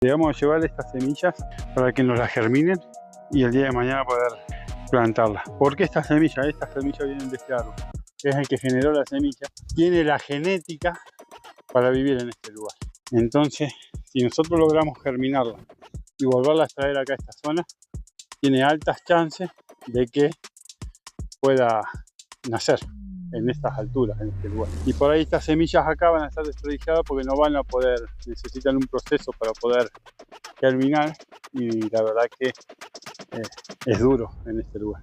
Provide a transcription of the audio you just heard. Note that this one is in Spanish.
Digamos, llevarle estas semillas para que nos las germinen y el día de mañana poder plantarlas. ¿Por qué estas semillas? Estas semillas vienen de este árbol, que es el que generó la semilla. Tiene la genética para vivir en este lugar. Entonces, si nosotros logramos germinarla y volverla a traer acá a esta zona, tiene altas chances de que pueda nacer en estas alturas, en este lugar. Y por ahí estas semillas acá van a estar desperdiciadas porque no van a poder, necesitan un proceso para poder germinar, y la verdad que es duro en este lugar.